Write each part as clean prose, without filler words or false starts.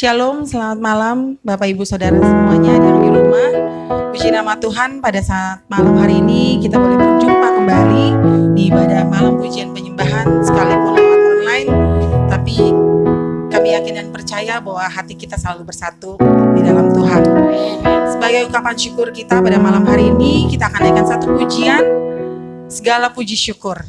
Shalom, selamat malam Bapak Ibu Saudara semuanya yang di rumah. Puji nama Tuhan, pada saat malam hari ini kita boleh berjumpa kembali di ibadah malam pujian penyembahan sekalipun lewat online. Tapi kami yakin dan percaya bahwa hati kita selalu bersatu di dalam Tuhan. Sebagai ungkapan syukur kita pada malam hari ini, kita akan naikkan satu pujian, segala puji syukur.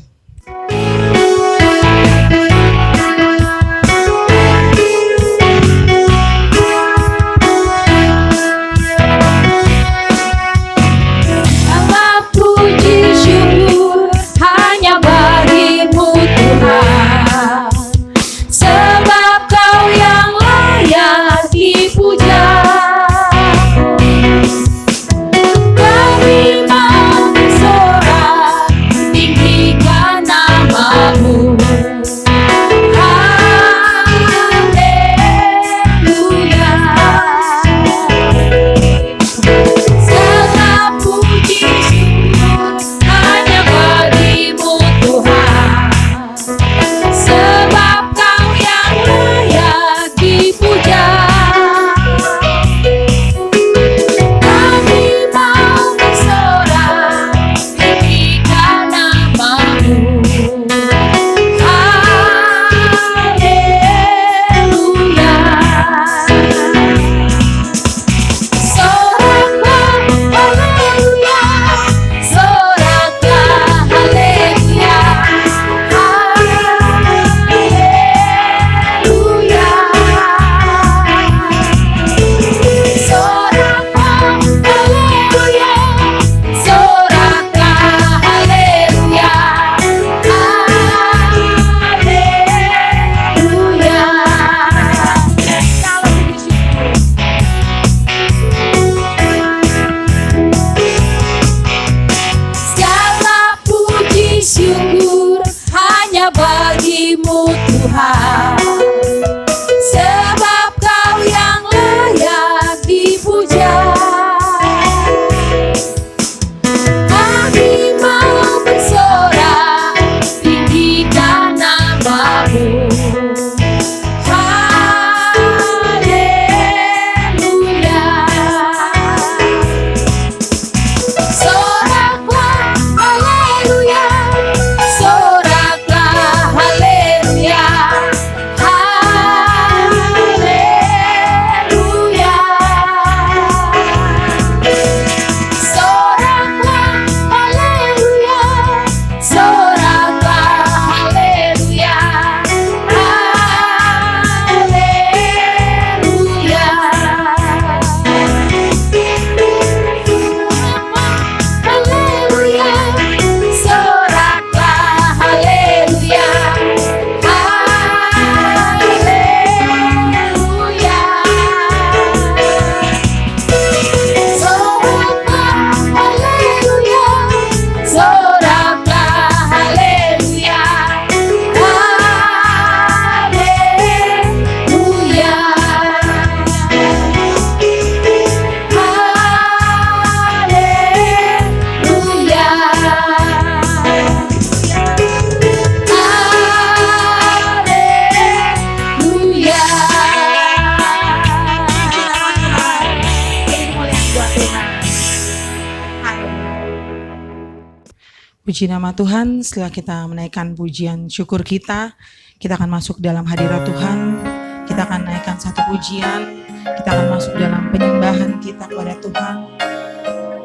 Puji nama Tuhan, setelah kita menaikkan pujian syukur kita akan masuk dalam hadirat Tuhan. Kita akan naikkan satu pujian, kita akan masuk dalam penyembahan kita kepada Tuhan.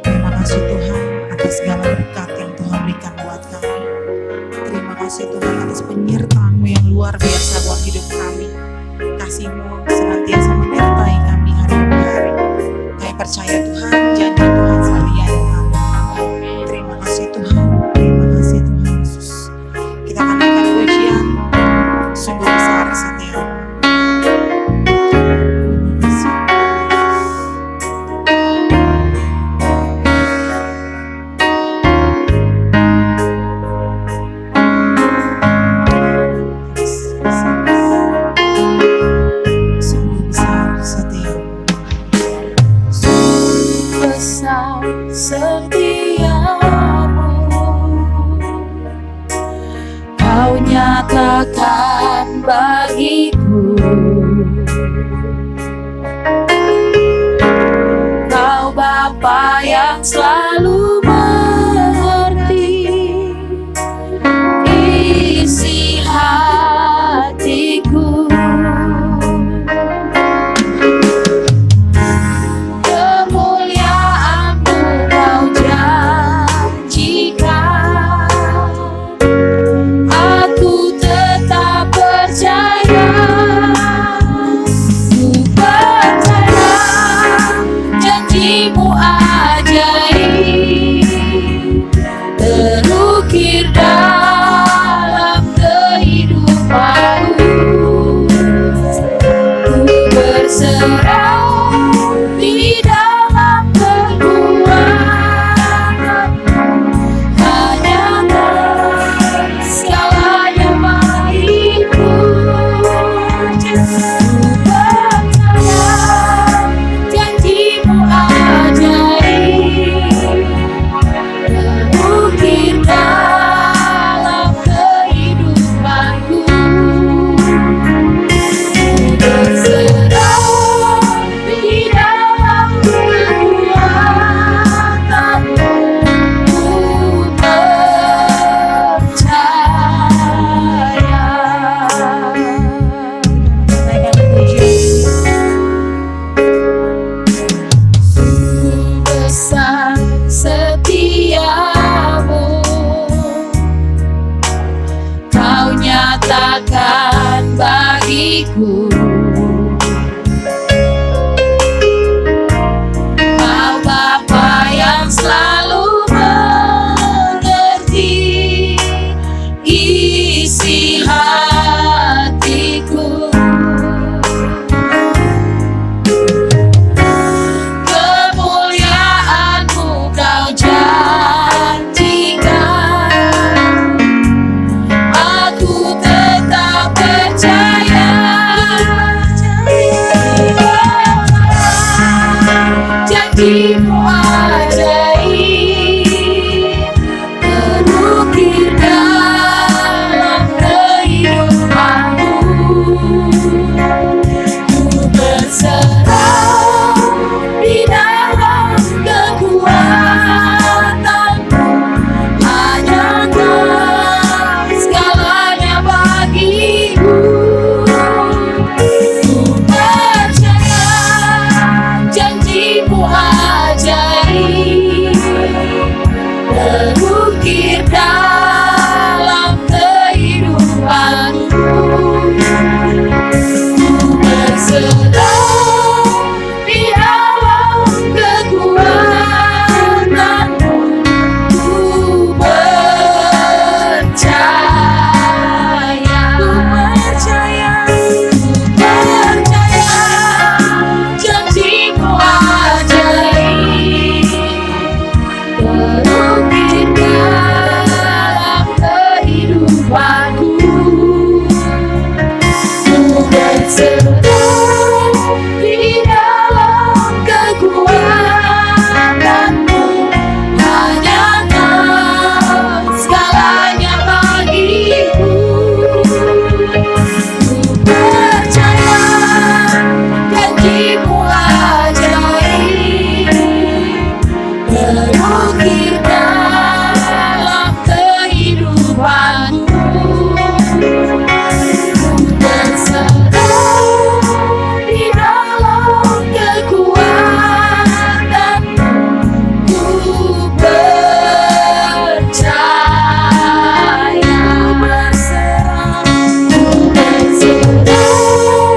Terima kasih Tuhan atas segala berkat yang Tuhan berikan buat kami. Terima kasih Tuhan atas penyertaan-Mu yang luar biasa buat hidup kami. Kasih-Mu senantiasa menyertai kami hari demi hari. Kami percaya Tuhan, janji Tuhan selalu ya dan amin. Terima kasih Tuhan. Kita akan naikkan pujian sungguh besar setia. Sungguh besar setia. Sungguh besar setiamu, Kau nyatakan bagiku. hidupku. Kau Bapa yang selalu mengerti isi hatiku. Kemuliaan-Mu Kau janjikan, aku tetap percaya. Janji-Mu ajaib, terukir dalam kehidupanku. Ku berserah di dalam kekuatan-Mu, hanya Kau segalanya bagiku. Ku percaya janji-Mu ajaib, terukir dalam kehidupanku. Ku berserah di dalam kekuatan-Mu, ku percaya. Janji-Mu ajaib, terukir dalam kehidupanku. Ku berserah di dalam kekuatan-Mu, hanya Kau segalanya bagiku. Ku percaya janji-Mu ajaib, terukir dalam kehidupanku. Ku berserah di dalam kekuatan-Mu, ku percaya. Ku berserah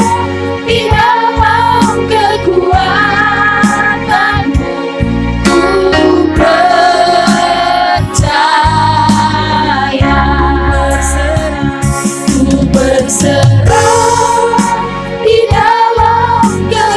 di dalam kekuatan-Mu, ku percaya. Ku berserah di dalam kekuatan-Mu,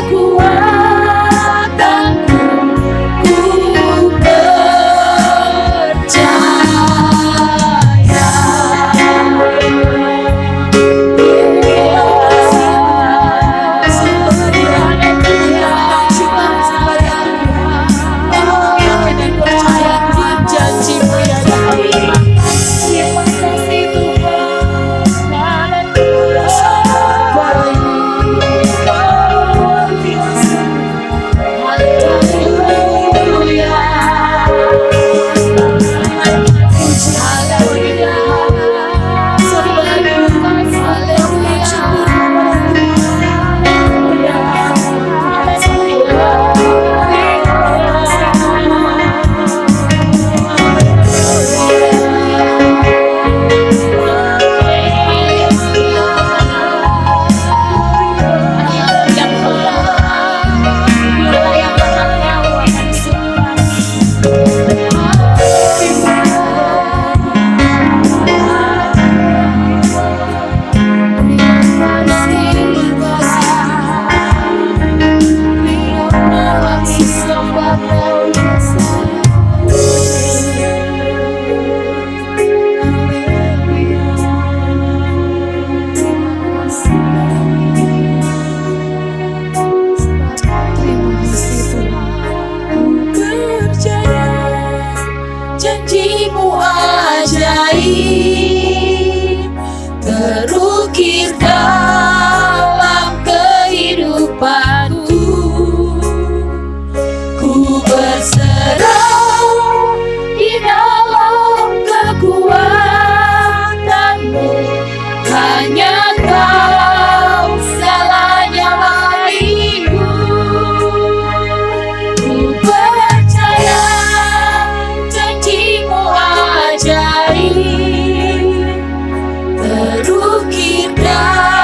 ku janji-Mu ajaib, terukir dalam kehidupanku. Ku berserah di dalam kekuatan-Mu, hanya Kau segalanya bagiku. Ku percaya janji-Mu ajaib, terukir dalam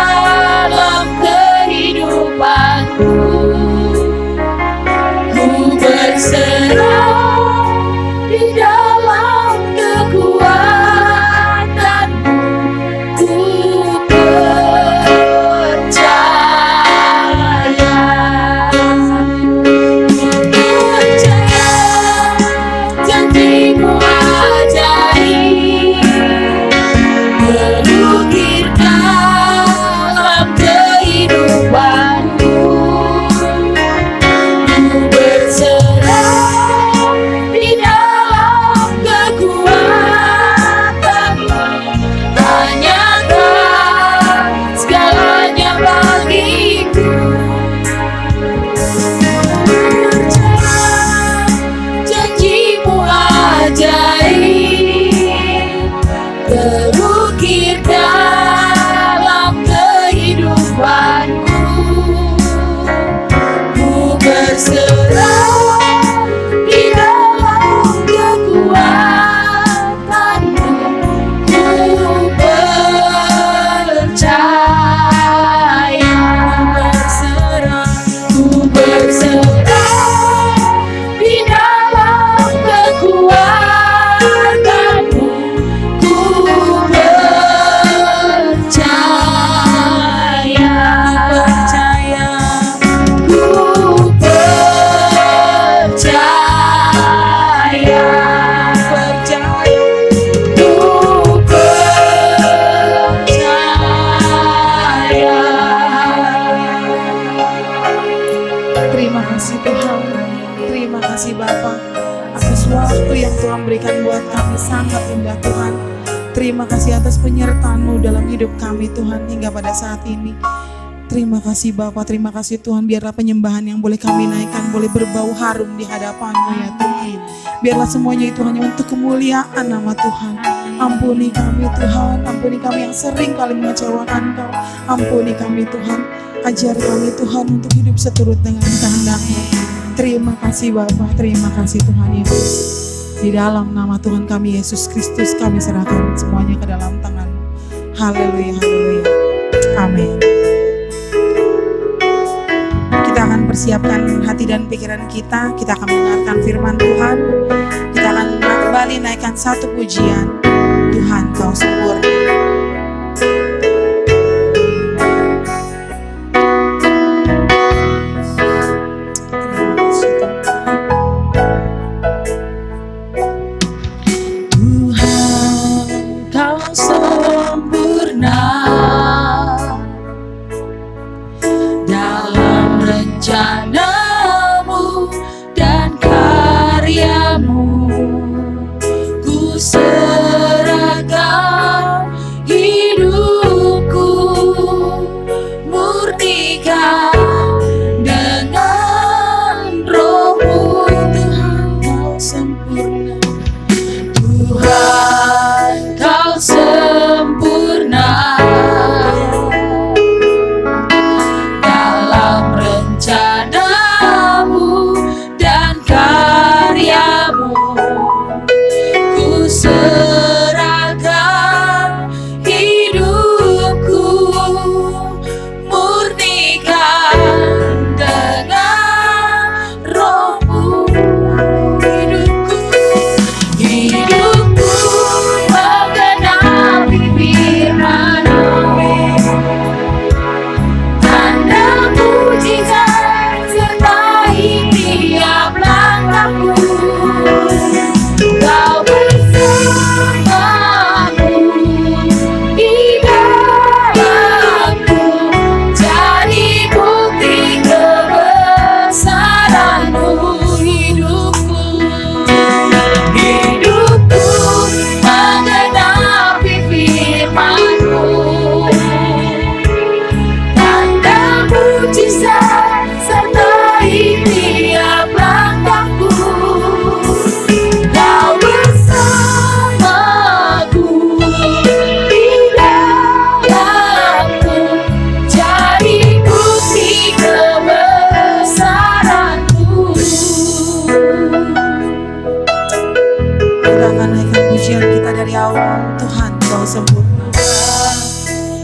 Tuhan berikan buat kami sangat indah Tuhan. Terima kasih atas penyertaan-Mu dalam hidup kami Tuhan hingga pada saat ini. Terima kasih Bapa, terima kasih Tuhan. Biarlah penyembahan yang boleh kami naikkan boleh berbau harum di hadapan-Mu ya Tuhan. Biarlah semuanya itu hanya untuk kemuliaan nama Tuhan. Ampuni kami Tuhan, ampuni kami yang sering kali mengecewakan Kau. Ampuni kami Tuhan, ajar kami Tuhan untuk hidup seturut dengan kehendak-Mu. Terima kasih Bapa, terima kasih Tuhan Yesus. Di dalam nama Tuhan kami Yesus Kristus kami serahkan semuanya ke dalam tangan-Mu. Haleluya, haleluya. Amin. Kita akan persiapkan hati dan pikiran kita. Kita akan mendengarkan firman Tuhan. Kita akan kembali naikkan satu pujian. Tuhan Kau sempurna. Rencanamu dan karyamu, ku serahkan hidupku, murnikan dengan Roh-Mu. Tuhan Kau sempurna, Tuhan Kau sempurna. Rencanamu dan karyamu, ku serahkan hidupku, murnikan dengan Roh-Mu. Hidupku menggenapi firman-Mu, tanda mujizat sertai tiap langkahku. Kau bersamaku di dalamku, jadi bukti kebesaran-Mu. Hidupku menggenapi firman-Mu, tanda mujizat sertai tiap langkahku. Kau bersamaku di dalamku, jadi bukti kebesaran-Mu. Kita akan naikkan pujian kita dari awal. Tuhan Kau sempurna.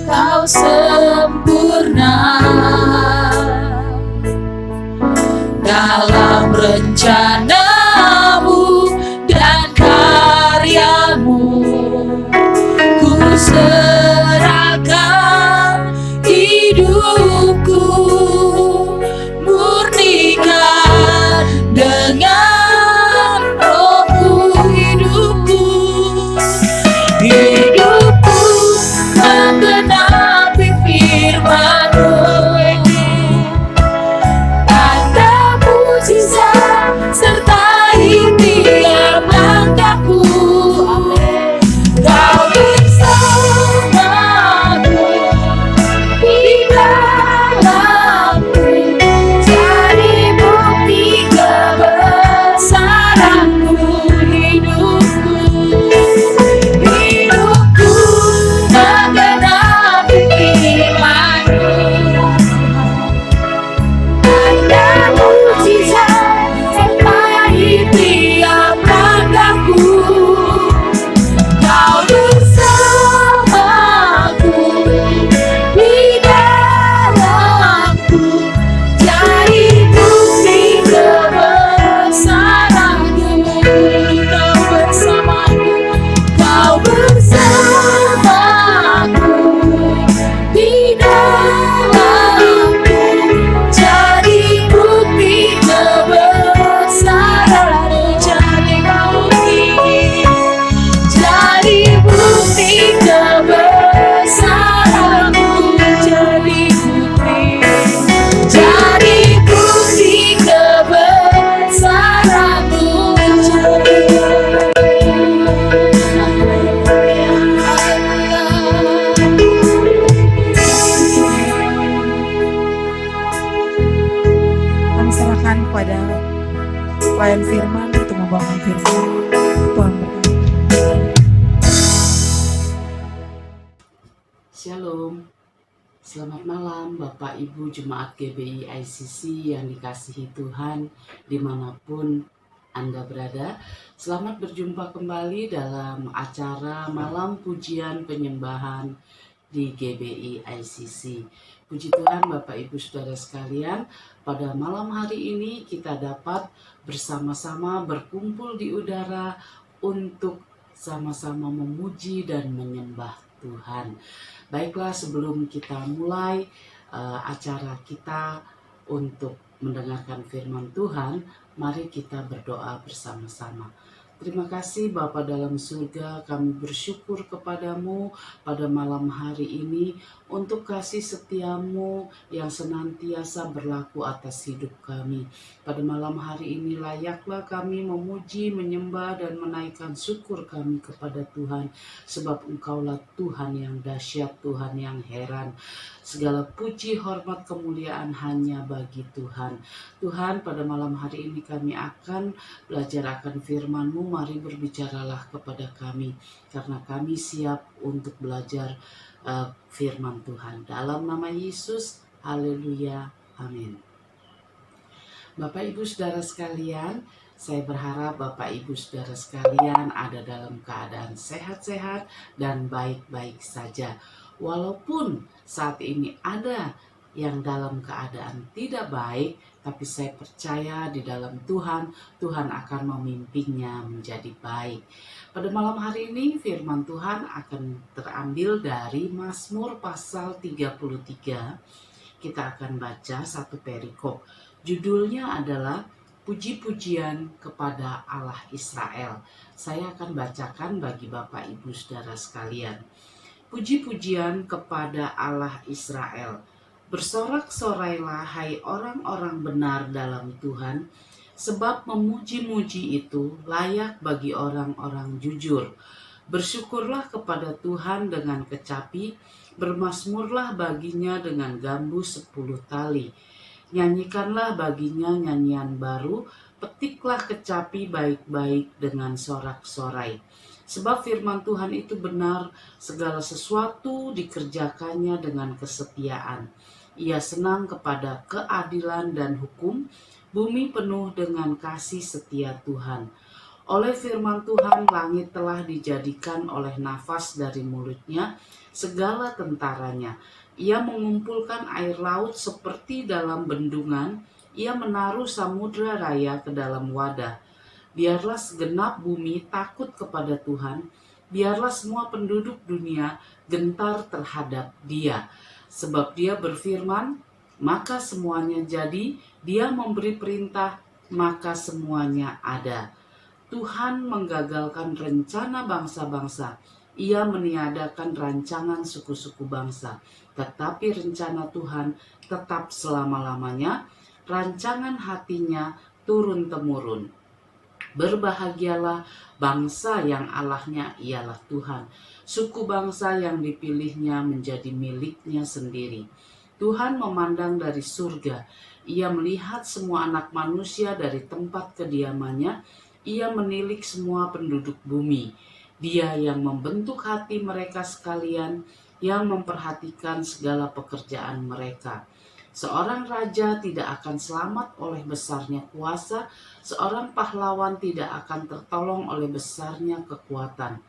Kau sempurna dalam rencanamu dan karyamu, ku serahkan hidupku, murnikan dengan Roh-Mu. Hidupku menggenapi kepada pelayan firman untuk membawakan firman. Tuhan berkati. Shalom, selamat malam Bapak Ibu Jemaat GBI ICC yang dikasihi Tuhan dimanapun Anda berada. Selamat berjumpa kembali dalam acara Malam Pujian Penyembahan di GBI ICC. Puji Tuhan Bapak Ibu Saudara sekalian, pada malam hari ini kita dapat bersama-sama berkumpul di udara untuk sama-sama memuji dan menyembah Tuhan. Baiklah, sebelum kita mulai acara kita untuk mendengarkan firman Tuhan, mari kita berdoa bersama-sama. Terima kasih Bapa dalam surga, kami bersyukur kepadamu pada malam hari ini untuk kasih setiamu yang senantiasa berlaku atas hidup kami. Pada malam hari ini layaklah kami memuji, menyembah dan menaikkan syukur kami kepada Tuhan, sebab Engkaulah Tuhan yang dahsyat, Tuhan yang heran. Segala puji, hormat, kemuliaan hanya bagi Tuhan. Tuhan, pada malam hari ini kami akan belajar akan firman-Mu. Mari berbicaralah kepada kami, karena kami siap untuk belajar firman Tuhan. Dalam nama Yesus, haleluya, amin. Bapak Ibu Saudara sekalian, saya berharap Bapak Ibu Saudara sekalian ada dalam keadaan sehat-sehat dan baik-baik saja. Walaupun saat ini ada yang dalam keadaan tidak baik, tapi saya percaya di dalam Tuhan, Tuhan akan memimpinnya menjadi baik. Pada malam hari ini firman Tuhan akan terambil dari Mazmur pasal 33. Kita akan baca satu perikop. Judulnya adalah Puji-pujian kepada Allah Israel. Saya akan bacakan bagi Bapak Ibu Saudara sekalian. Puji-pujian kepada Allah Israel. Bersorak-sorailah hai orang-orang benar dalam Tuhan, sebab memuji-muji itu layak bagi orang-orang jujur. Bersyukurlah kepada Tuhan dengan kecapi, bermazmurlah baginya dengan gambus 10 tali. Nyanyikanlah baginya nyanyian baru, petiklah kecapi baik-baik dengan sorak-sorai. Sebab firman Tuhan itu benar, segala sesuatu dikerjakannya dengan kesetiaan. Ia senang kepada keadilan dan hukum, bumi penuh dengan kasih setia Tuhan. Oleh firman Tuhan, langit telah dijadikan oleh nafas dari mulutnya, segala tentaranya. Ia mengumpulkan air laut seperti dalam bendungan, ia menaruh samudra raya ke dalam wadah. Biarlah segenap bumi takut kepada Tuhan, biarlah semua penduduk dunia gentar terhadap Dia. Sebab Dia berfirman, maka semuanya jadi, Dia memberi perintah, maka semuanya ada. Tuhan menggagalkan rencana bangsa-bangsa, Ia meniadakan rancangan suku-suku bangsa. Tetapi rencana Tuhan tetap selama-lamanya, rancangan hatinya turun-temurun. Berbahagialah bangsa yang Allahnya ialah Tuhan, suku bangsa yang dipilihnya menjadi miliknya sendiri. Tuhan memandang dari surga, Ia melihat semua anak manusia dari tempat kediamannya, Ia menilik semua penduduk bumi. Dia yang membentuk hati mereka sekalian, yang memperhatikan segala pekerjaan mereka. Seorang raja tidak akan selamat oleh besarnya kuasa, seorang pahlawan tidak akan tertolong oleh besarnya kekuatan.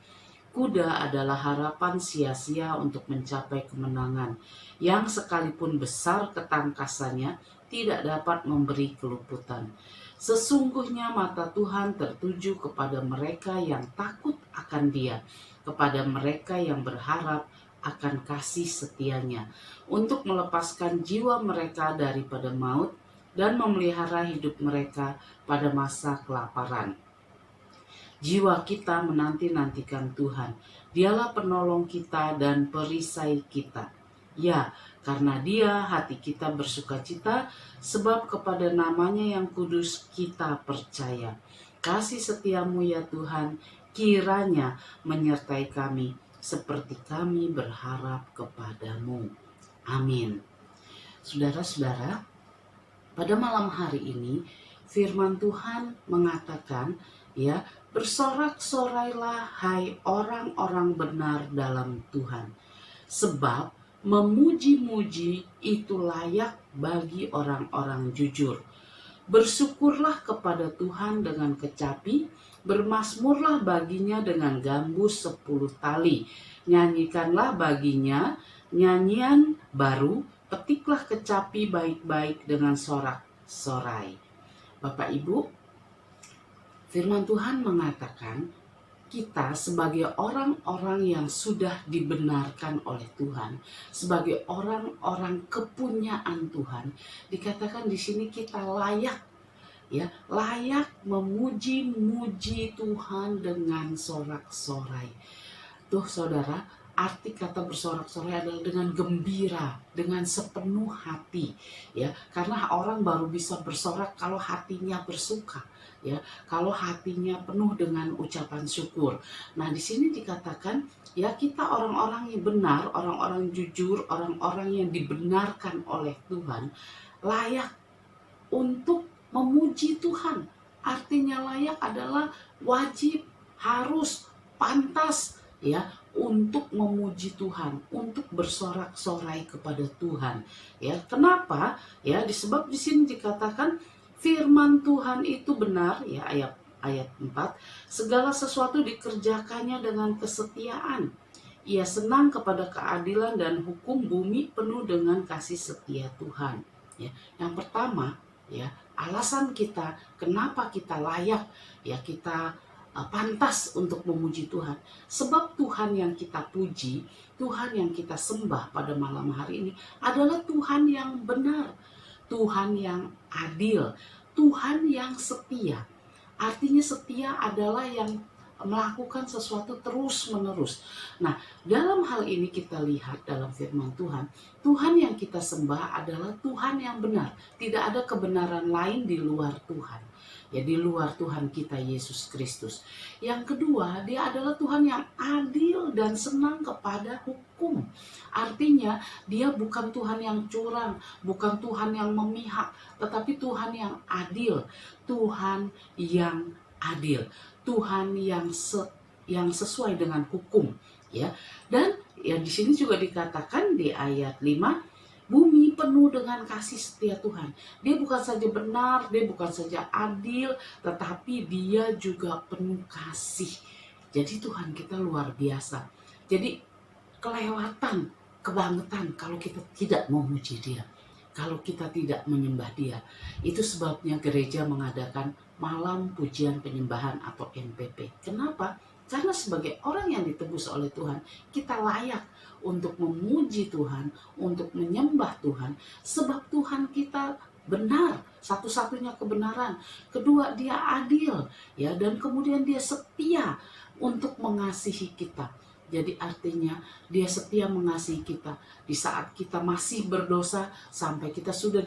Kuda adalah harapan sia-sia untuk mencapai kemenangan, yang sekalipun besar ketangkasannya tidak dapat memberi keluputan. Sesungguhnya mata Tuhan tertuju kepada mereka yang takut akan Dia, kepada mereka yang berharap akan kasih setianya, untuk melepaskan jiwa mereka daripada maut dan memelihara hidup mereka pada masa kelaparan. Jiwa kita menanti-nantikan Tuhan, Dialah penolong kita dan perisai kita. Ya, karena Dia hati kita bersukacita, sebab kepada namanya yang kudus kita percaya. Kasih setiamu ya Tuhan, kiranya menyertai kami, seperti kami berharap kepadamu. Amin. Saudara-saudara, pada malam hari ini firman Tuhan mengatakan, ya, bersorak-sorailah hai orang-orang benar dalam Tuhan, sebab memuji-muji itu layak bagi orang-orang jujur. Bersyukurlah kepada Tuhan dengan kecapi, bermazmurlah baginya dengan gambus 10 tali. Nyanyikanlah baginya nyanyian baru, petiklah kecapi baik-baik dengan sorak-sorai. Bapak Ibu, firman Tuhan mengatakan kita sebagai orang-orang yang sudah dibenarkan oleh Tuhan, sebagai orang-orang kepunyaan Tuhan, dikatakan di sini kita layak, ya, layak memuji-muji Tuhan dengan sorak-sorai. Tuh saudara, arti kata bersorak-sorai adalah dengan gembira, dengan sepenuh hati, ya. Karena orang baru bisa bersorak kalau hatinya bersuka, ya. Kalau hatinya penuh dengan ucapan syukur. Nah, di sini dikatakan, ya, kita orang-orang yang benar, orang-orang jujur, orang-orang yang dibenarkan oleh Tuhan, layak untuk memuji Tuhan. Artinya layak adalah wajib, harus, pantas, ya, untuk memuji Tuhan, untuk bersorak-sorai kepada Tuhan. Ya, kenapa? Ya, disebab di sini dikatakan firman Tuhan itu benar, ya, ayat 4, segala sesuatu dikerjakannya dengan kesetiaan. Ia senang kepada keadilan dan hukum, bumi penuh dengan kasih setia Tuhan. Ya, yang pertama, ya, alasan kita kenapa kita layak, ya, kita pantas untuk memuji Tuhan. Sebab Tuhan yang kita puji, Tuhan yang kita sembah pada malam hari ini adalah Tuhan yang benar, Tuhan yang adil, Tuhan yang setia. Artinya setia adalah yang melakukan sesuatu terus-menerus. Nah, dalam hal ini kita lihat dalam firman Tuhan, Tuhan yang kita sembah adalah Tuhan yang benar. Tidak ada kebenaran lain di luar Tuhan. Ya, di luar Tuhan kita Yesus Kristus. Yang kedua, dia adalah Tuhan yang adil dan senang kepada hukum. Artinya, dia bukan Tuhan yang curang, bukan Tuhan yang memihak, tetapi Tuhan yang adil, Tuhan yang adil, Tuhan yang sesuai dengan hukum, ya. Dan ya di sini juga dikatakan di ayat 5, bumi penuh dengan kasih setia Tuhan. Dia bukan saja benar, dia bukan saja adil, tetapi dia juga penuh kasih. Jadi Tuhan kita luar biasa. Jadi kelewatan, kebangetan kalau kita tidak memuji dia, kalau kita tidak menyembah dia. Itu sebabnya gereja mengadakan malam pujian penyembahan atau MPP. Kenapa? Karena sebagai orang yang ditebus oleh Tuhan, kita layak untuk memuji Tuhan, untuk menyembah Tuhan, sebab Tuhan kita benar, satu-satunya kebenaran. Kedua, dia adil, ya, dan kemudian dia setia untuk mengasihi kita. Jadi artinya dia setia mengasihi kita di saat kita masih berdosa, sampai kita sudah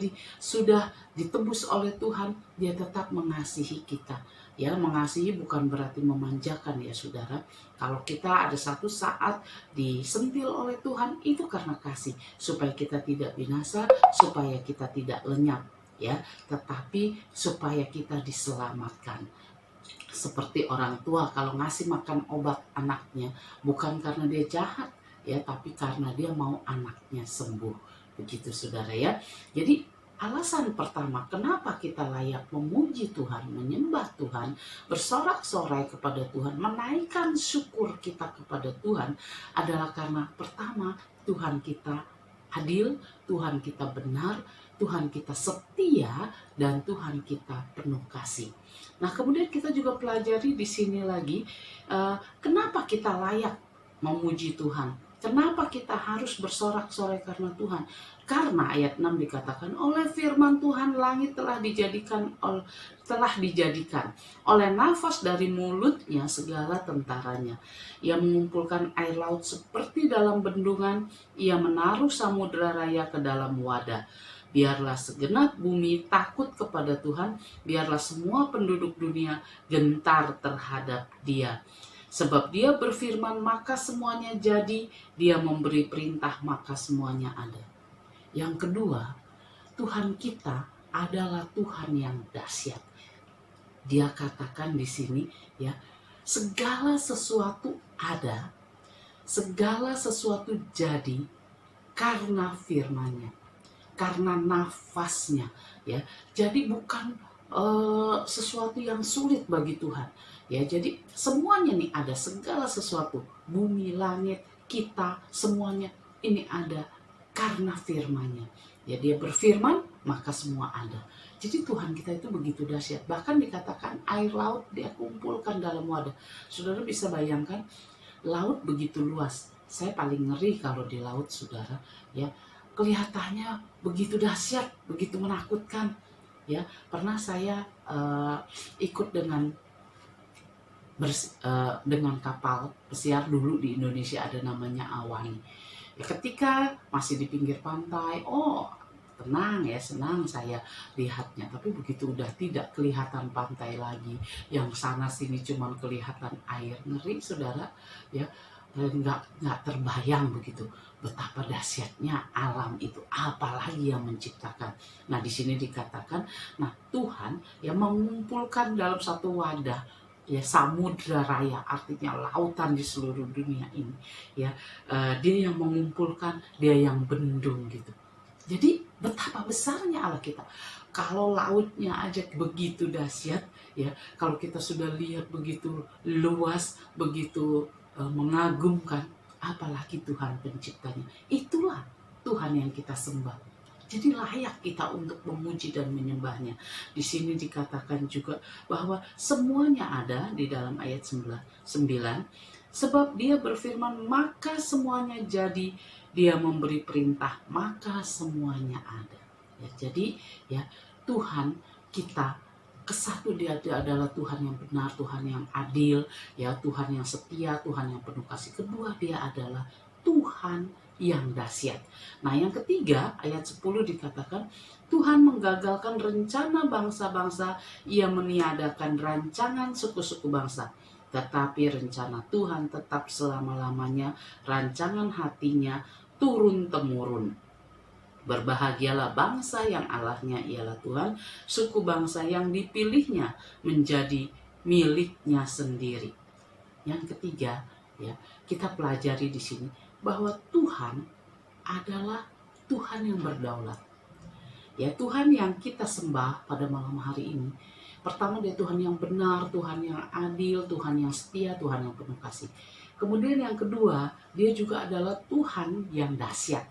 ditebus oleh Tuhan, dia tetap mengasihi kita. Ya, mengasihi bukan berarti memanjakan, ya saudara. Kalau kita ada satu saat disentil oleh Tuhan, itu karena kasih, supaya kita tidak binasa, supaya kita tidak lenyap, ya, tetapi supaya kita diselamatkan. Seperti orang tua kalau ngasih makan obat anaknya, bukan karena dia jahat, ya, tapi karena dia mau anaknya sembuh. Begitu saudara, ya. Jadi alasan pertama kenapa kita layak memuji Tuhan, menyembah Tuhan, bersorak-sorai kepada Tuhan, menaikkan syukur kita kepada Tuhan adalah karena pertama, Tuhan kita adil, Tuhan kita benar, Tuhan kita setia, dan Tuhan kita penuh kasih. Nah, kemudian kita juga pelajari di sini lagi, kenapa kita layak memuji Tuhan? Kenapa kita harus bersorak-sorai karena Tuhan? Karena ayat 6 dikatakan, oleh firman Tuhan langit telah dijadikan oleh nafas dari mulutnya segala tentaranya. Ia mengumpulkan air laut seperti dalam bendungan, ia menaruh samudera raya ke dalam wadah. Biarlah segenap bumi takut kepada Tuhan, biarlah semua penduduk dunia gentar terhadap Dia. Sebab Dia berfirman maka semuanya jadi, Dia memberi perintah maka semuanya ada. Yang kedua, Tuhan kita adalah Tuhan yang dahsyat. Dia katakan di sini ya, segala sesuatu ada, segala sesuatu jadi karena firman-Nya, karena nafasnya ya. Jadi bukan sesuatu yang sulit bagi Tuhan ya. Jadi semuanya nih ada, segala sesuatu, bumi, langit, kita, semuanya ini ada karena firman-Nya ya. Dia berfirman maka semua ada. Jadi Tuhan kita itu begitu dahsyat. Bahkan dikatakan air laut dia kumpulkan dalam wadah. Saudara bisa bayangkan, laut begitu luas. Saya paling ngeri kalau di laut, saudara ya. Kelihatannya begitu dahsyat, begitu menakutkan ya. Pernah saya ikut dengan kapal pesiar dulu di Indonesia, ada namanya Awani ya. Ketika masih di pinggir pantai, tenang ya, senang saya lihatnya. Tapi begitu udah tidak kelihatan pantai lagi, yang sana sini cuman kelihatan air, ngeri saudara ya. Nggak terbayang begitu betapa dahsyatnya alam itu, apalagi yang menciptakan. Nah di sini dikatakan, nah Tuhan yang mengumpulkan dalam satu wadah ya, samudra raya, artinya lautan di seluruh dunia ini ya. Dia yang mengumpulkan, dia yang bendung gitu. Jadi betapa besarnya Allah kita. Kalau lautnya aja begitu dahsyat ya, kalau kita sudah lihat begitu luas, begitu mengagumkan, apalagi Tuhan penciptanya. Itulah Tuhan yang kita sembah. Jadi layak kita untuk memuji dan menyembahnya. Di sini dikatakan juga bahwa semuanya ada di dalam ayat 9. Sebab dia berfirman maka semuanya jadi, dia memberi perintah maka semuanya ada. Ya, jadi ya Tuhan kita kesatu, dia adalah Tuhan yang benar, Tuhan yang adil, ya Tuhan yang setia, Tuhan yang penuh kasih. Kedua, dia adalah Tuhan yang dahsyat. Nah yang ketiga, ayat 10 dikatakan, Tuhan menggagalkan rencana bangsa-bangsa, ia meniadakan rancangan suku-suku bangsa. Tetapi rencana Tuhan tetap selama-lamanya, rancangan hatinya turun-temurun. Berbahagialah bangsa yang Allahnya ialah Tuhan, suku bangsa yang dipilihnya menjadi miliknya sendiri. Yang ketiga, ya, kita pelajari di sini bahwa Tuhan adalah Tuhan yang berdaulat. Ya, Tuhan yang kita sembah pada malam hari ini, pertama dia Tuhan yang benar, Tuhan yang adil, Tuhan yang setia, Tuhan yang penuh kasih. Kemudian yang kedua, dia juga adalah Tuhan yang dahsyat.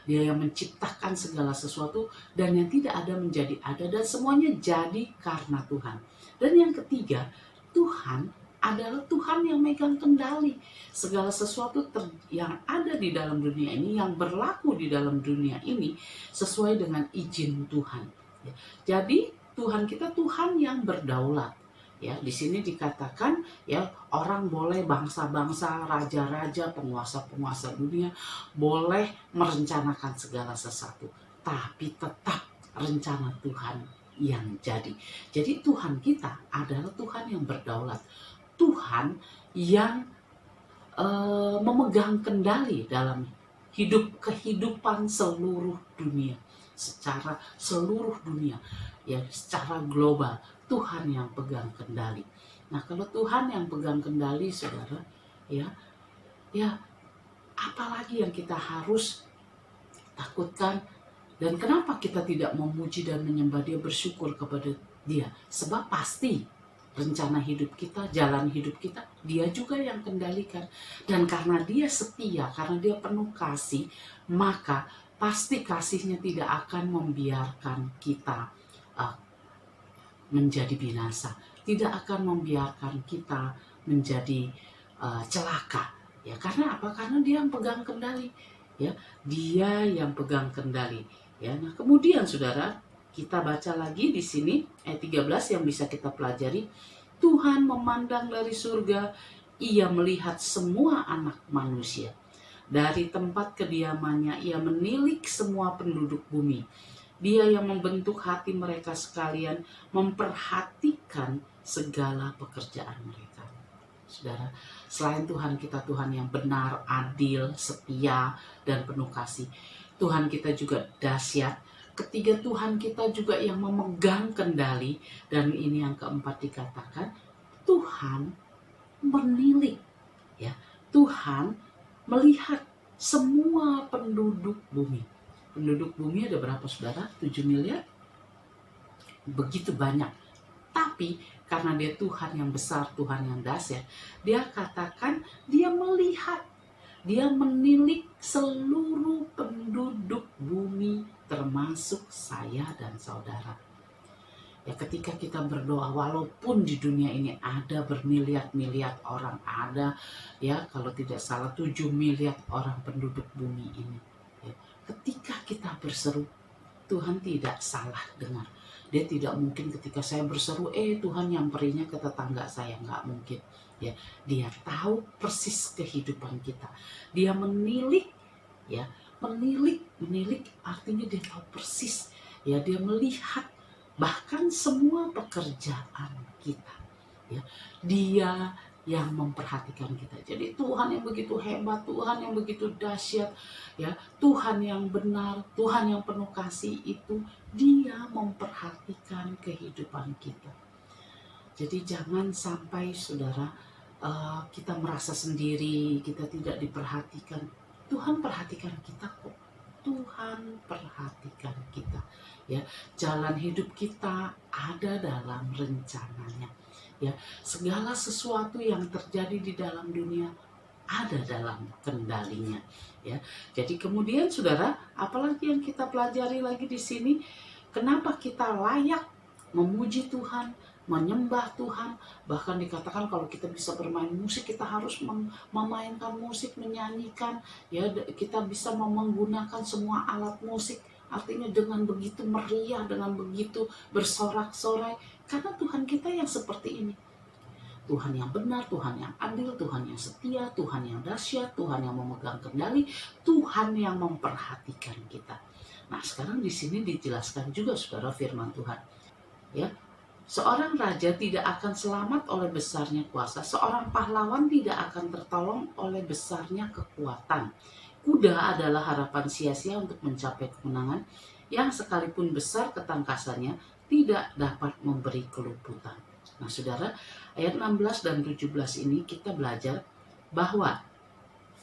Dia yang menciptakan segala sesuatu dan yang tidak ada menjadi ada, dan semuanya jadi karena Tuhan. Dan yang ketiga, Tuhan adalah Tuhan yang megang kendali segala sesuatu yang ada di dalam dunia ini, yang berlaku di dalam dunia ini sesuai dengan izin Tuhan. Jadi Tuhan kita Tuhan yang berdaulat. Ya, di sini dikatakan ya, orang boleh, bangsa-bangsa, raja-raja, penguasa-penguasa dunia boleh merencanakan segala sesuatu, tapi tetap rencana Tuhan yang jadi. Jadi Tuhan kita adalah Tuhan yang berdaulat, Tuhan yang memegang kendali dalam kehidupan seluruh dunia, secara seluruh dunia ya, secara global. Tuhan yang pegang kendali. Nah kalau Tuhan yang pegang kendali saudara ya apalagi yang kita harus takutkan, dan kenapa kita tidak memuji dan menyembah dia, bersyukur kepada dia? Sebab pasti rencana hidup kita, jalan hidup kita, dia juga yang kendalikan. Dan karena dia setia, karena dia penuh kasih, maka pasti kasihnya tidak akan membiarkan kita menjadi binasa, tidak akan membiarkan kita menjadi celaka ya. Karena apa? Karena dia yang pegang kendali ya, dia yang pegang kendali ya. Nah kemudian saudara, kita baca lagi di sini ayat 13 yang bisa kita pelajari. Tuhan memandang dari surga, ia melihat semua anak manusia. Dari tempat kediamannya ia menilik semua penduduk bumi. Dia yang membentuk hati mereka sekalian, memperhatikan segala pekerjaan mereka. Saudara, selain Tuhan kita Tuhan yang benar, adil, setia, dan penuh kasih, Tuhan kita juga dahsyat ketiga Tuhan kita juga yang memegang kendali, dan ini yang keempat dikatakan Tuhan menilik, ya. Tuhan melihat semua penduduk bumi. Penduduk bumi ada berapa saudara? 7 miliar? Begitu banyak. Tapi karena dia Tuhan yang besar, Tuhan yang dahsyat, dia katakan dia melihat, dia menilik seluruh penduduk bumi termasuk saya dan saudara. Ya, ketika kita berdoa, walaupun di dunia ini ada bermiliar-miliar orang, ada ya kalau tidak salah 7 miliar orang penduduk bumi ini. Ya, ketika kita berseru, Tuhan tidak salah dengar. Dia tidak mungkin ketika saya berseru, Tuhan nyamperinya ke tetangga saya, nggak mungkin. Ya, dia tahu persis kehidupan kita. Dia menilik, ya, menilik artinya dia tahu persis. Ya, dia melihat bahkan semua pekerjaan kita. Ya, dia yang memperhatikan kita. Jadi Tuhan yang begitu hebat, Tuhan yang begitu dahsyat, ya, Tuhan yang benar, Tuhan yang penuh kasih itu dia memperhatikan kehidupan kita. Jadi jangan sampai saudara kita merasa sendiri, kita tidak diperhatikan. Tuhan perhatikan kita kok. Tuhan perhatikan kita. Ya, jalan hidup kita ada dalam rencananya. Ya, segala sesuatu yang terjadi di dalam dunia ada dalam kendalinya. Ya, jadi kemudian saudara, apalagi yang kita pelajari lagi di sini, kenapa kita layak memuji Tuhan, menyembah Tuhan. Bahkan dikatakan kalau kita bisa bermain musik, kita harus memainkan musik, menyanyikan. Ya, kita bisa menggunakan semua alat musik. Artinya dengan begitu meriah, dengan begitu bersorak-sorai. Karena Tuhan kita yang seperti ini. Tuhan yang benar, Tuhan yang adil, Tuhan yang setia, Tuhan yang dahsyat, Tuhan yang memegang kendali, Tuhan yang memperhatikan kita. Nah, sekarang di sini dijelaskan juga saudara firman Tuhan. Ya, seorang raja tidak akan selamat oleh besarnya kuasa, seorang pahlawan tidak akan tertolong oleh besarnya kekuatan. Kuda adalah harapan sia-sia untuk mencapai kemenangan yang sekalipun besar ketangkasannya tidak dapat memberi keluputan. Nah, saudara, ayat 16 dan 17 ini kita belajar bahwa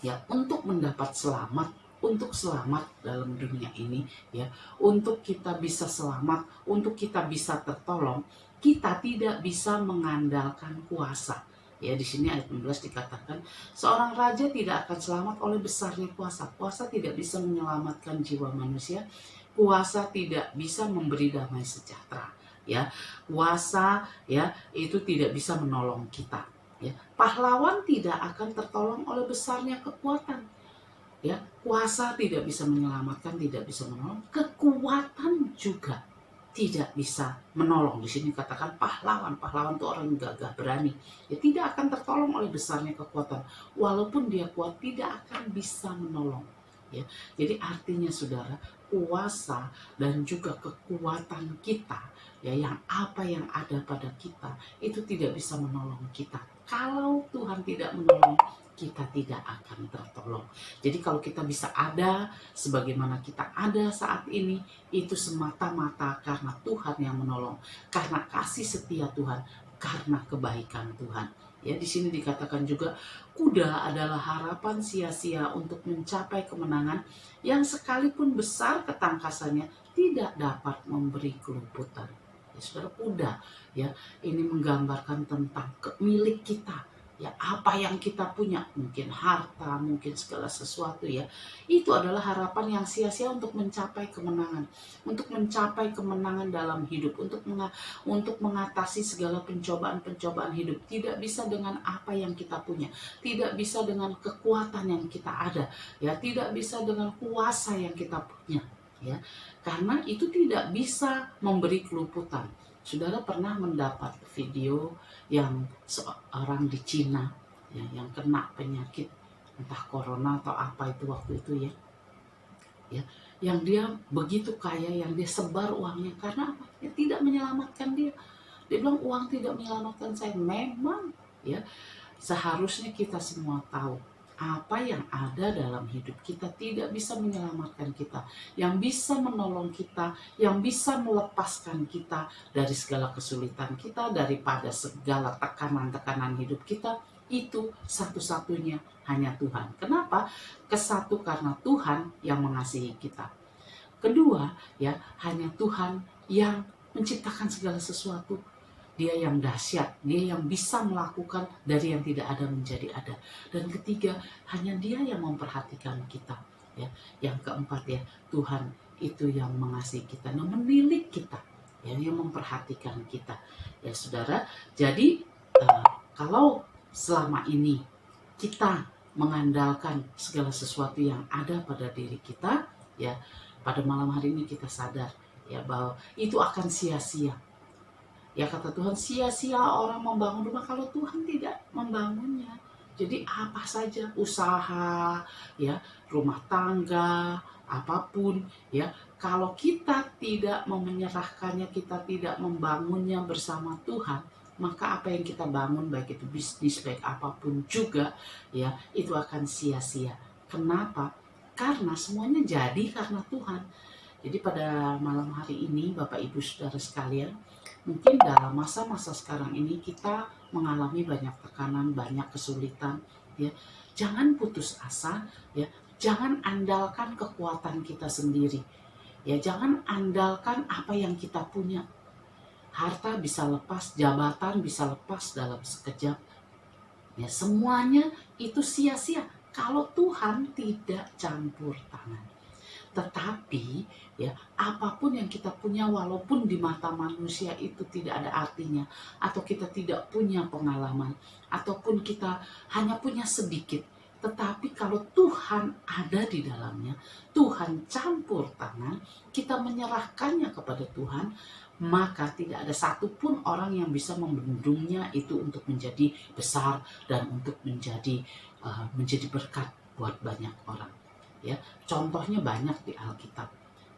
ya untuk mendapat selamat, untuk selamat dalam dunia ini, ya, untuk kita bisa selamat, untuk kita bisa tertolong, kita tidak bisa mengandalkan kuasa. Ya, di sini ayat 16 dikatakan seorang raja tidak akan selamat oleh besarnya kuasa. Kuasa tidak bisa menyelamatkan jiwa manusia. Kuasa tidak bisa memberi damai sejahtera. Ya, kuasa ya itu tidak bisa menolong kita. Ya, pahlawan tidak akan tertolong oleh besarnya kekuatan. Ya, kuasa tidak bisa menyelamatkan, tidak bisa menolong. Kekuatan juga tidak bisa menolong. Di sini katakan pahlawan itu orang yang gagah berani. Ya, tidak akan tertolong oleh besarnya kekuatan. Walaupun dia kuat, tidak akan bisa menolong. Ya, jadi artinya saudara, kuasa dan juga kekuatan kita, ya, yang apa yang ada pada kita itu tidak bisa menolong kita. Kalau Tuhan tidak menolong, kita tidak akan tertolong. Jadi kalau kita bisa ada sebagaimana kita ada saat ini, itu semata-mata karena Tuhan yang menolong, karena kasih setia Tuhan, karena kebaikan Tuhan. Ya, di sini dikatakan juga kuda adalah harapan sia-sia untuk mencapai kemenangan yang sekalipun besar ketangkasannya tidak dapat memberi keluputan. Ya, saudara, kuda ya ini menggambarkan tentang milik kita. Ya, apa yang kita punya, mungkin harta, mungkin segala sesuatu, ya, itu adalah harapan yang sia-sia untuk mencapai kemenangan, untuk mencapai kemenangan dalam hidup, untuk mengatasi segala pencobaan-pencobaan hidup. Tidak bisa dengan apa yang kita punya, tidak bisa dengan kekuatan yang kita ada, ya, tidak bisa dengan kuasa yang kita punya, ya, karena itu tidak bisa memberi keluputan. Saudara pernah mendapat video yang seorang di Cina ya, yang kena penyakit entah corona atau apa itu waktu itu, ya, yang dia begitu kaya, yang dia sebar uangnya karena apa? Ya, tidak menyelamatkan dia. Dia bilang uang tidak menyelamatkan saya. Memang ya seharusnya kita semua tahu apa yang ada dalam hidup kita tidak bisa menyelamatkan kita, yang bisa menolong kita, yang bisa melepaskan kita dari segala kesulitan kita, daripada segala tekanan-tekanan hidup kita, itu satu-satunya hanya Tuhan. Kenapa? Kesatu, karena Tuhan yang mengasihi kita. Kedua, ya, hanya Tuhan yang menciptakan segala sesuatu. Dia yang dahsyat, dia yang bisa melakukan dari yang tidak ada menjadi ada. Dan ketiga, hanya dia yang memperhatikan kita. Ya. Yang keempat, ya, Tuhan itu yang mengasihi kita, yang menilik kita, ya, yang memperhatikan kita. Ya saudara, jadi kalau selama ini kita mengandalkan segala sesuatu yang ada pada diri kita, ya, pada malam hari ini kita sadar, ya, bahwa itu akan sia-sia. Ya, kata Tuhan, sia-sia orang membangun rumah kalau Tuhan tidak membangunnya. Jadi apa saja, usaha, ya, rumah tangga, apapun, ya, kalau kita tidak menyerahkannya, kita tidak membangunnya bersama Tuhan, maka apa yang kita bangun, baik itu bisnis, baik apapun juga, ya, itu akan sia-sia. Kenapa? Karena semuanya jadi karena Tuhan. Jadi pada malam hari ini, Bapak Ibu Saudara sekalian, mungkin dalam masa-masa sekarang ini kita mengalami banyak tekanan, banyak kesulitan, ya. Jangan putus asa, ya. Jangan andalkan kekuatan kita sendiri. Ya, jangan andalkan apa yang kita punya. Harta bisa lepas, jabatan bisa lepas dalam sekejap. Ya, semuanya itu sia-sia kalau Tuhan tidak campur tangan. Tetapi, ya, apapun yang kita punya, walaupun di mata manusia itu tidak ada artinya, atau kita tidak punya pengalaman, ataupun kita hanya punya sedikit, tetapi kalau Tuhan ada di dalamnya, Tuhan campur tangan, kita menyerahkannya kepada Tuhan, maka tidak ada satupun orang yang bisa membendungnya itu untuk menjadi besar dan untuk menjadi berkat buat banyak orang. Ya, contohnya banyak di Alkitab.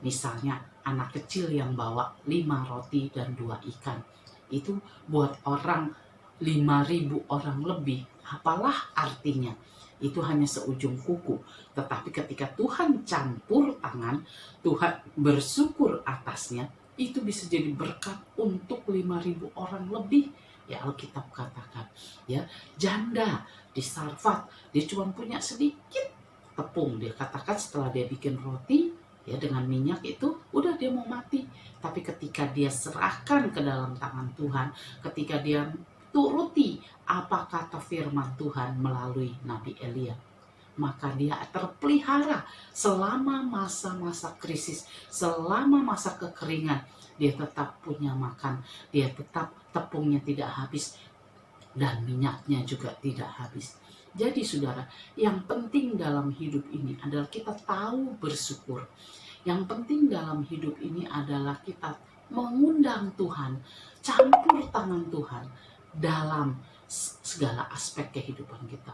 Misalnya anak kecil yang bawa 5 roti dan 2 ikan. Itu buat orang 5.000 orang lebih. Apalah artinya? Itu hanya seujung kuku. Tetapi ketika Tuhan campur tangan, Tuhan bersyukur atasnya, itu bisa jadi berkat untuk 5.000 orang lebih. Ya, Alkitab katakan, ya, janda di Sarfat, dia cuma punya sedikit tepung, dia katakan setelah dia bikin roti, ya, dengan minyak itu, udah dia mau mati. Tapi ketika dia serahkan ke dalam tangan Tuhan, ketika dia turuti apa kata firman Tuhan melalui Nabi Elia, maka dia terpelihara selama masa-masa krisis, selama masa kekeringan. Dia tetap punya makan, dia tetap tepungnya tidak habis, dan minyaknya juga tidak habis. Jadi saudara, yang penting dalam hidup ini adalah kita tahu bersyukur. Yang penting dalam hidup ini adalah kita mengundang Tuhan, campur tangan Tuhan dalam segala aspek kehidupan kita.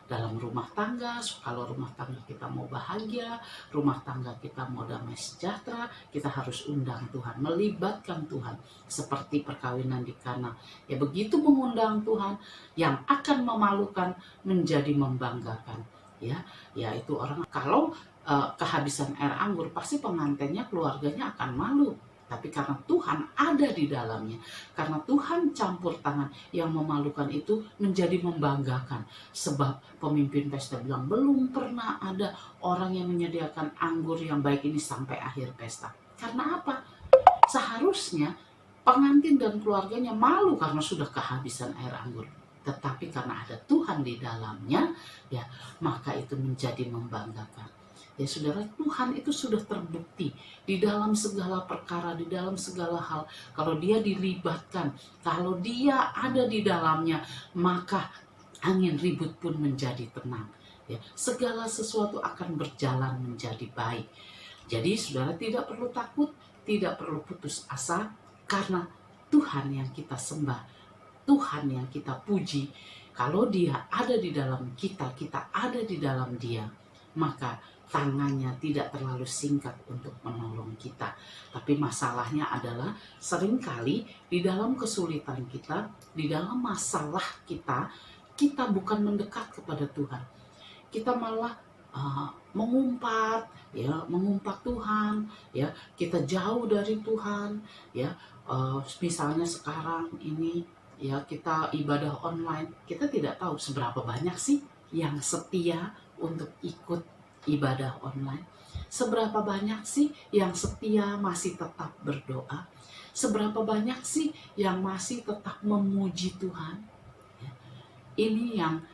Dalam rumah tangga, kalau rumah tangga kita mau bahagia, rumah tangga kita mau damai sejahtera, kita harus undang Tuhan, melibatkan Tuhan. Seperti perkawinan di Kana. Ya, begitu mengundang Tuhan, yang akan memalukan menjadi membanggakan. Ya, yaitu orang kalau kehabisan air anggur, pasti pengantinnya, keluarganya akan malu. Tapi karena Tuhan ada di dalamnya, karena Tuhan campur tangan, yang memalukan itu menjadi membanggakan. Sebab pemimpin pesta bilang, belum pernah ada orang yang menyediakan anggur yang baik ini sampai akhir pesta. Karena apa? Seharusnya pengantin dan keluarganya malu karena sudah kehabisan air anggur. Tetapi karena ada Tuhan di dalamnya, ya, maka itu menjadi membanggakan. Ya saudara, Tuhan itu sudah terbukti di dalam segala perkara, di dalam segala hal. Kalau dia dilibatkan, kalau dia ada di dalamnya, maka angin ribut pun menjadi tenang. Ya, segala sesuatu akan berjalan menjadi baik. Jadi saudara tidak perlu takut, tidak perlu putus asa, karena Tuhan yang kita sembah, Tuhan yang kita puji. Kalau dia ada di dalam kita, kita ada di dalam dia, maka tangannya tidak terlalu singkat untuk menolong kita. Tapi masalahnya adalah seringkali di dalam kesulitan kita, di dalam masalah kita, kita bukan mendekat kepada Tuhan. kita malah mengumpat Tuhan, ya, kita jauh dari Tuhan, ya. Misalnya sekarang ini, ya, kita ibadah online, kita tidak tahu seberapa banyak sih yang setia untuk ikut ibadah online. Seberapa banyak sih yang setia masih tetap berdoa? Seberapa banyak sih yang masih tetap memuji Tuhan? Ya. Ini yang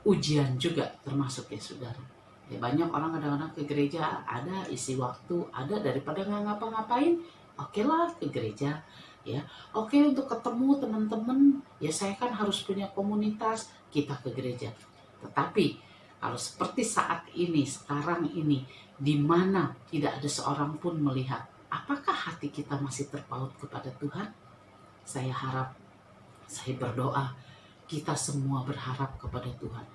ujian juga termasuk, ya saudara. Ya, banyak orang kadang-kadang ke gereja, ada isi waktu, ada daripada nggak ngapa-ngapain, oke lah ke gereja, ya. Oke untuk ketemu teman-teman, ya saya kan harus punya komunitas, kita ke gereja. Tetapi kalau seperti saat ini, sekarang ini, di mana tidak ada seorang pun melihat, apakah hati kita masih terpaut kepada Tuhan? Saya harap, saya berdoa, kita semua berharap kepada Tuhan.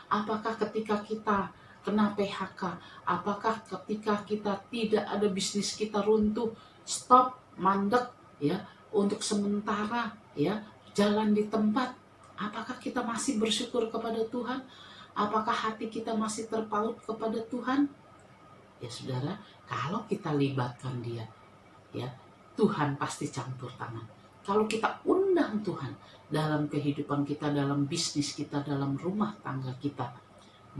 Apakah ketika kita kena PHK, apakah ketika kita tidak ada bisnis kita runtuh, stop, mandek, ya, untuk sementara, ya, jalan di tempat, apakah kita masih bersyukur kepada Tuhan? Apakah hati kita masih terpaut kepada Tuhan? Ya saudara, kalau kita libatkan Dia, ya, Tuhan pasti campur tangan. Kalau kita undang Tuhan dalam kehidupan kita, dalam bisnis kita, dalam rumah tangga kita,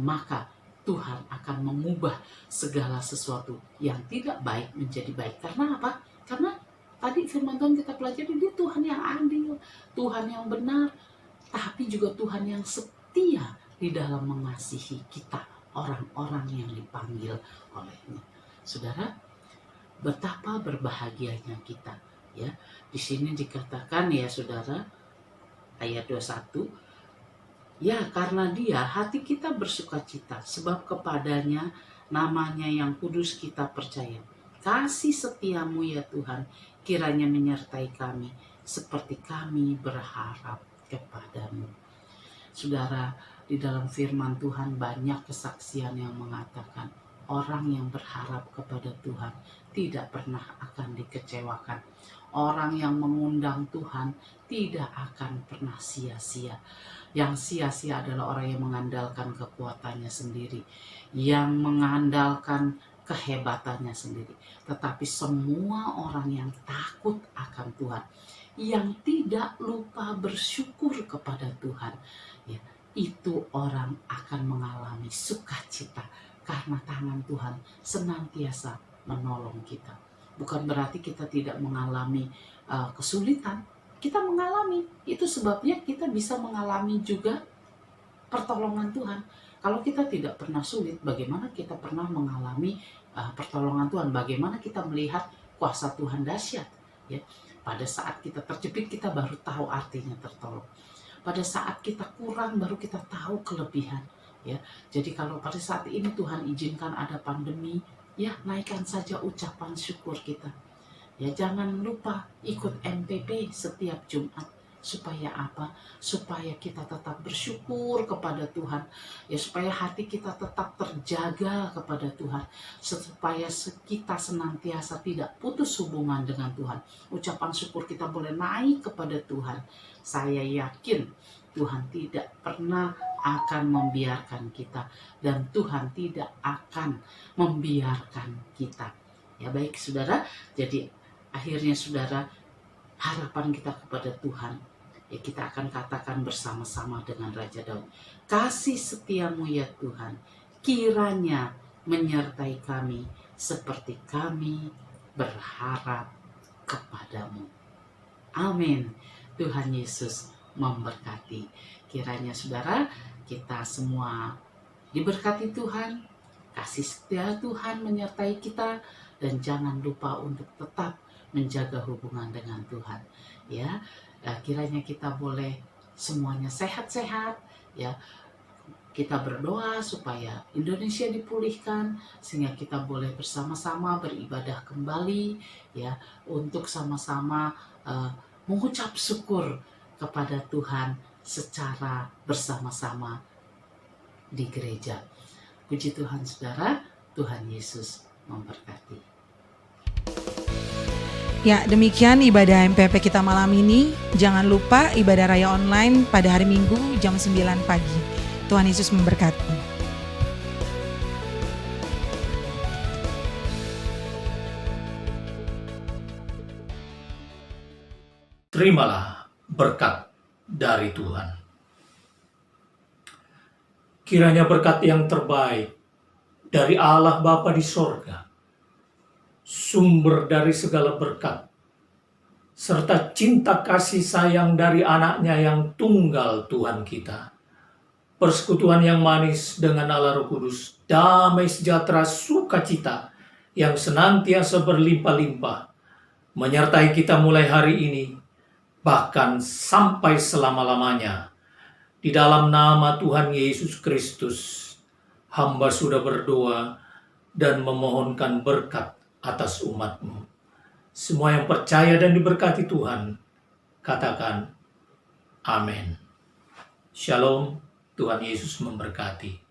maka Tuhan akan mengubah segala sesuatu yang tidak baik menjadi baik. Karena apa? Karena tadi firman Tuhan kita pelajari, Dia Tuhan yang adil, Tuhan yang benar, tapi juga Tuhan yang setia di dalam mengasihi kita, orang-orang yang dipanggil oleh-Nya. Saudara, betapa berbahagianya kita, ya. Di sini dikatakan, ya saudara, ayat 21, ya karena Dia hati kita bersukacita, sebab kepadanya, namanya yang kudus kita percaya. Kasih setiamu ya Tuhan, kiranya menyertai kami, seperti kami berharap kepadamu. Saudara, di dalam firman Tuhan banyak kesaksian yang mengatakan, orang yang berharap kepada Tuhan tidak pernah akan dikecewakan. Orang yang mengundang Tuhan tidak akan pernah sia-sia. Yang sia-sia adalah orang yang mengandalkan kekuatannya sendiri, yang mengandalkan kehebatannya sendiri. Tetapi semua orang yang takut akan Tuhan, yang tidak lupa bersyukur kepada Tuhan, ya, itu orang akan mengalami sukacita karena tangan Tuhan senantiasa menolong kita. Bukan berarti kita tidak mengalami kesulitan. Kita mengalami, itu sebabnya kita bisa mengalami juga pertolongan Tuhan. Kalau kita tidak pernah sulit, bagaimana kita pernah mengalami pertolongan Tuhan? Bagaimana kita melihat kuasa Tuhan dahsyat? Ya, pada saat kita terjepit, kita baru tahu artinya tertolong. Pada saat kita kurang, baru kita tahu kelebihan. Ya, jadi kalau pada saat ini Tuhan izinkan ada pandemi, ya naikkan saja ucapan syukur kita. Ya, jangan lupa ikut MPP setiap Jumat. Supaya apa? Supaya kita tetap bersyukur kepada Tuhan. Ya, supaya hati kita tetap terjaga kepada Tuhan. Supaya kita senantiasa tidak putus hubungan dengan Tuhan. Ucapan syukur kita boleh naik kepada Tuhan. Saya yakin Tuhan tidak pernah akan membiarkan kita. Dan Tuhan tidak akan membiarkan kita. Ya baik saudara, jadi akhirnya saudara, harapan kita kepada Tuhan, ya kita akan katakan bersama-sama dengan Raja Daud, kasih setiamu ya Tuhan, kiranya menyertai kami seperti kami berharap kepadamu. Amin. Tuhan Yesus memberkati. Kiranya saudara, kita semua diberkati Tuhan, kasih setia Tuhan menyertai kita, dan jangan lupa untuk tetap menjaga hubungan dengan Tuhan. Ya, kiranya kita boleh semuanya sehat-sehat, ya. Kita berdoa supaya Indonesia dipulihkan, sehingga kita boleh bersama-sama beribadah kembali, ya, untuk sama-sama mengucap syukur kepada Tuhan secara bersama-sama di gereja. Puji Tuhan saudara, Tuhan Yesus memberkati. Ya, demikian ibadah MPP kita malam ini. Jangan lupa ibadah raya online pada hari Minggu jam 9 pagi. Tuhan Yesus memberkati. terimalah berkat dari Tuhan. Kiranya berkat yang terbaik dari Allah Bapa di sorga, sumber dari segala berkat, serta cinta kasih sayang dari anaknya yang tunggal Tuhan kita, persekutuan yang manis dengan Allah Roh Kudus, damai sejahtera sukacita yang senantiasa berlimpah-limpah, menyertai kita mulai hari ini, bahkan sampai selama-lamanya. Di dalam nama Tuhan Yesus Kristus, hamba sudah berdoa dan memohonkan berkat atas umat-Mu. Semua yang percaya dan diberkati Tuhan, katakan amin. Shalom, Tuhan Yesus memberkati.